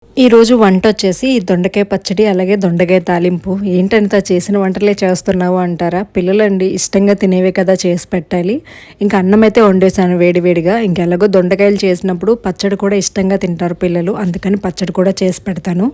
ఈరోజు వంట వచ్చేసి దొండకాయ పచ్చడి అలాగే దొండకాయ తాలింపు. ఏంటంత చేసిన వంటలే చేస్తున్నావు అంటారా? పిల్లలండి ఇష్టంగా తినేవే కదా చేసి పెట్టాలి. ఇంకా అన్నం అయితే వండేసాను వేడివేడిగా. ఎలాగో దొండకాయలు చేసినప్పుడు పచ్చడి కూడా ఇష్టంగా తింటారు పిల్లలు. అందుకని పచ్చడి కూడా చేసి పెడతాను.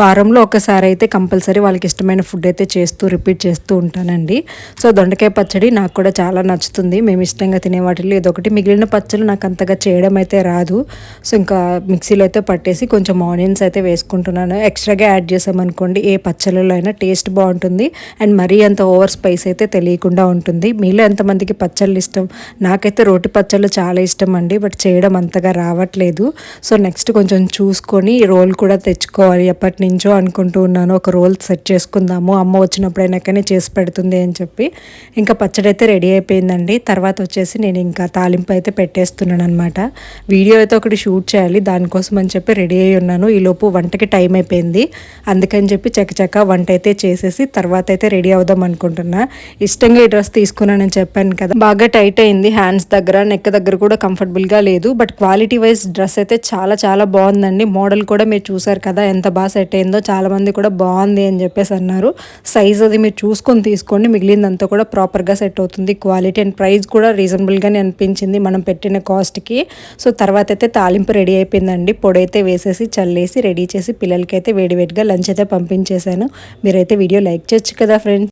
వారంలో ఒకసారి అయితే కంపల్సరీ వాళ్ళకి ఇష్టమైన ఫుడ్ అయితే రిపీట్ చేస్తూ ఉంటానండి. సో దొండకాయ పచ్చడి నాకు కూడా చాలా నచ్చుతుంది. మేము ఇష్టంగా తినే వాటిల్లో ఇదొకటి. మిగిలిన పచ్చళ్ళు నాకు అంతగా చేయడం అయితే రాదు. సో ఇంకా మిక్సీలో అయితే పట్టేసి కొంచెం ఆనియన్స్ అయితే వేసుకుంటున్నాను. ఎక్స్ట్రాగా యాడ్ చేసామనుకోండి ఏ పచ్చళ్ళలో అయినా టేస్ట్ బాగుంటుంది. అండ్ మరీ అంత ఓవర్ స్పైస్ అయితే తెలియకుండా ఉంటుంది. మీలో ఎంతమందికి పచ్చళ్ళు ఇష్టం? నాకైతే రోటి పచ్చళ్ళు చాలా ఇష్టం అండి. బట్ చేయడం అంతగా రావట్లేదు. సో నెక్స్ట్ కొంచెం చూసుకొని రోల్ కూడా తెచ్చుకోవాలి. ఎప్పటి నుంచో అనుకుంటూ ఉన్నాను ఒక రోల్ సెట్ చేసుకుందాము, అమ్మ వచ్చినప్పుడైనా కానీ చేసి పెడుతుంది అని చెప్పి. ఇంకా పచ్చడి అయితే రెడీ అయిపోయిందండి. తర్వాత వచ్చేసి నేను ఇంకా తాలింపు అయితే పెట్టేస్తున్నాను అనమాట. వీడియో అయితే ఒకటి షూట్ చేయాలి, దానికోసం అని చెప్పి రెడీ అయి ఉన్నాను. ఈలోపు వంటకి టైం అయిపోయింది. అందుకని చెప్పి చకచక వంట అయితే చేసేసి తర్వాత అయితే రెడీ అవుదాం అనుకుంటున్నా. ఇష్టంగా ఈ డ్రెస్ తీసుకున్నానని చెప్పాను కదా, బాగా టైట్ అయింది. హ్యాండ్స్ దగ్గర నెక్ దగ్గర కూడా కంఫర్టబుల్గా లేదు. బట్ క్వాలిటీ వైజ్ డ్రెస్ అయితే చాలా చాలా బాగుందండి. మోడల్ కూడా మీరు చూసారు కదా ఎంత బాగా సెట్ అయిందో. చాలా మంది కూడా బాగుంది అని చెప్పేసి అన్నారు. సైజ్ అది మీరు చూసుకొని తీసుకోండి, మిగిలిందంతా కూడా ప్రాపర్గా సెట్ అవుతుంది. క్వాలిటీ అండ్ ప్రైస్ కూడా రీజనబుల్గానే అనిపించింది మనం పెట్టిన కాస్ట్కి. సో తర్వాత అయితే తాలింపు రెడీ అయిపోయిందండి. పొడి అయితే వేసేసి చల్లేసి రెడీ చేసి పిల్లలకైతే వేడివేడిగా లంచ్ అయితే పంపించేశాను. మీరైతే వీడియో లైక్ చేయొచ్చు కదా ఫ్రెండ్స్.